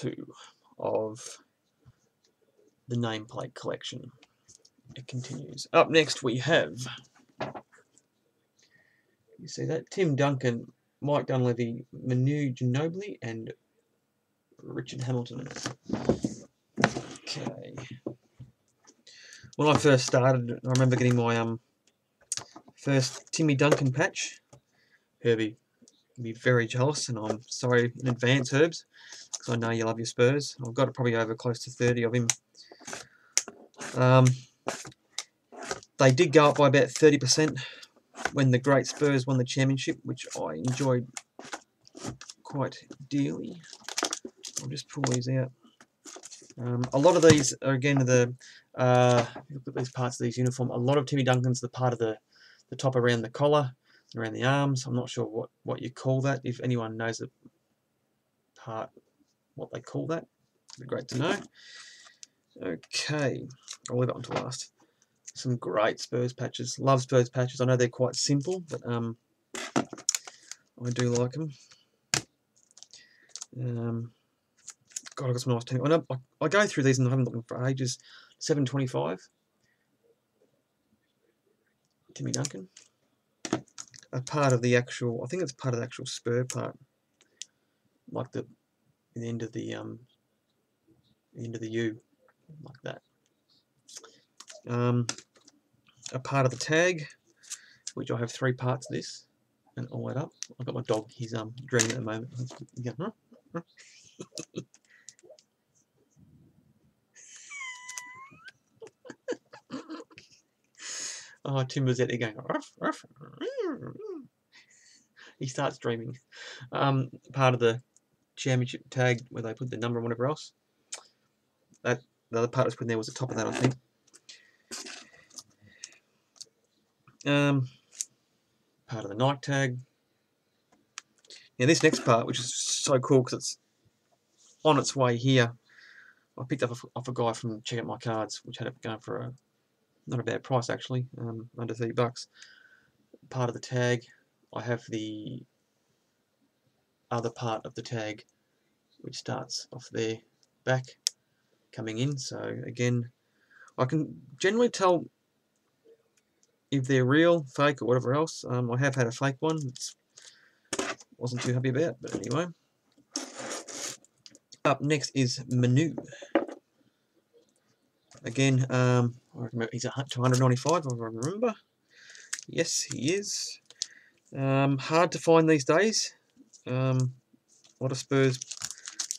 2 of the nameplate collection. It continues. Up next we have, you see that, Tim Duncan, Mike Dunleavy, Manu Ginobili, and Richard Hamilton. Okay. When I first started, I remember getting my first Timmy Duncan patch. Herbie can be very jealous, and I'm sorry in advance, Herbs, because I know you love your Spurs. I've got probably over close to 30 of him. They did go up by about 30% when the great Spurs won the championship, which I enjoyed quite dearly. I'll just pull these out. A lot of these are, again, look at these parts of these uniform. A lot of Timmy Duncan's the part of the top around the collar, around the arms. I'm not sure what you call that. If anyone knows the part, what they call that, it'd be great to know. Okay, I'll leave it on to last. Some great Spurs patches. Love Spurs patches. I know they're quite simple, but I do like them. God, I've got some nice Timmy. I go through these and I haven't looked for ages. 725. Timmy Duncan. A part of the actual, I think it's part of the actual Spur part. Like the end of the U, like that. A part of the tag, which I have 3 parts of this, and all that up. I've got my dog, he's dreaming at the moment. He's going, huh? Oh, Timber's out there going, ruff, ruff. He starts dreaming. Part of the championship tag where they put the number and whatever else. The other part was put in there was the top of that, I think. Part of the Nike tag. Now this next part, which is so cool because it's on its way here, I picked up off a guy from Check Out My Cards, which had it going for not a bad price actually, under $30. Part of the tag. I have the other part of the tag, which starts off there, back, coming in. So again, I can generally tell if they're real, fake, or whatever else. I have had a fake one, wasn't too happy about, but anyway. Up next is Manu. Again, I remember he's 295, I remember. Yes, he is. Hard to find these days. A lot of Spurs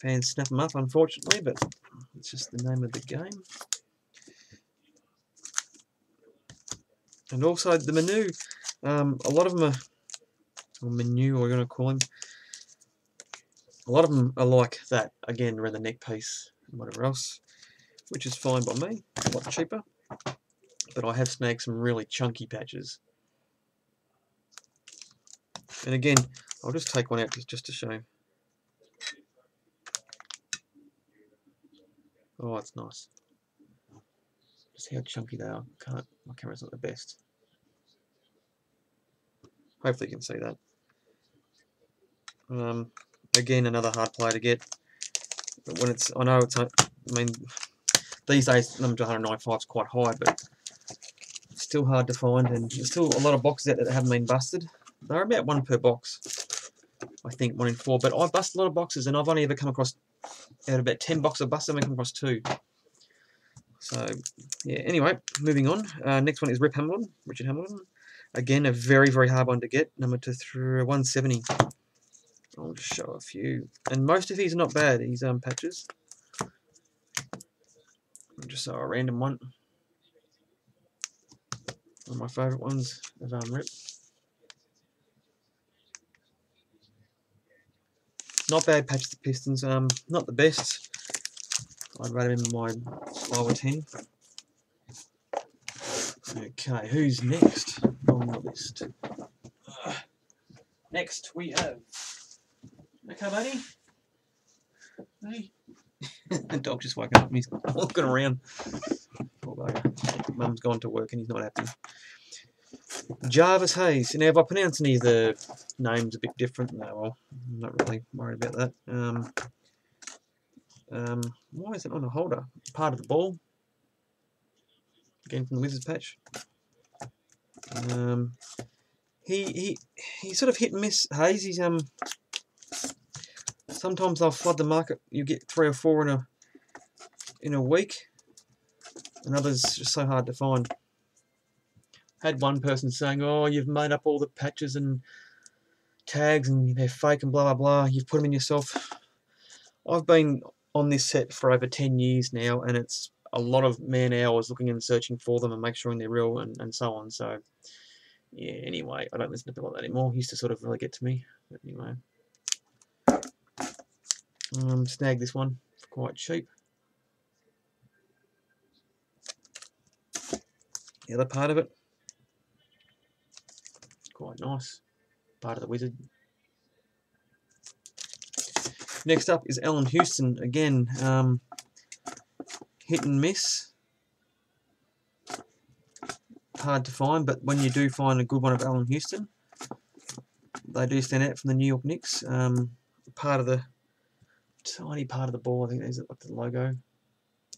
fans snap them up, unfortunately, but it's just the name of the game. And also the Manu. A lot of them are, or Manu, or we're going to call him. A lot of them are like that, again, around the neck piece and whatever else, which is fine by me, a lot cheaper. But I have snagged some really chunky patches. And again, I'll just take one out just to show. Oh, it's nice. Just how chunky they are. My camera's not the best. Hopefully you can see that. Again, another hard player to get. But when it's, I know it's, I mean, these days number 195 is quite high, but it's still hard to find, and there's still a lot of boxes out there that haven't been busted. They're about 1 per box, I think, 1 in 4. But I bust a lot of boxes, and I've only ever come across, out of about 10 boxes I busted, I've only come across 2. So, yeah, anyway, moving on. Next one is Richard Hamilton. Again, a very, very hard one to get. Number 170. I'll just show a few. And most of these are not bad, these patches. I'll just show a random one. One of my favourite ones of Rip. Not bad patches to Pistons. Not the best. I'd rate him in my lower 10. Okay, who's next on the list? Next we have. Okay, buddy. Hey. The dog just woken up and he's walking around. Poor bugger. Mum's gone to work and he's not happy. Jarvis Hayes. Now, if I pronounce any of the names a bit different, no, well, I'm not really worried about that. Why is it on a holder? Part of the ball. Again from the Wizards patch. He sort of hit and miss. Hayes. He's sometimes they'll flood the market. You get 3 or 4 in a week, and others just so hard to find. Had one person saying, "Oh, you've made up all the patches and tags, and they're fake and blah blah blah. You've put them in yourself." I've been on this set for over 10 years now, and it's a lot of man hours looking and searching for them and make sure they're real and so on. So, yeah, anyway, I don't listen to people like that anymore. It used to sort of really get to me. But anyway, snagged this one for quite cheap. The other part of it, quite nice. Part of the Wizard. Next up is Allen Houston. Again, hit and miss. Hard to find, but when you do find a good one of Allen Houston, they do stand out from the New York Knicks. Part of the tiny part of the ball, I think there's like the logo,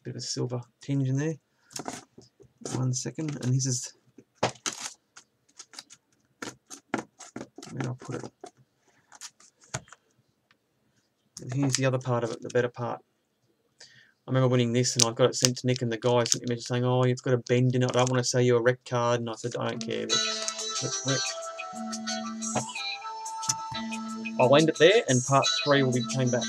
bit of a silver tinge in there. 1 second, and this is where I'll put it. And here's the other part of it, the better part. I remember winning this, and I got it sent to Nick, and the guy sent me a message saying, "Oh, it's got a bend in it. I don't want to sell you a wreck card." And I said, "I don't care. Let's wreck." I'll end it there, and part 3 will be came back.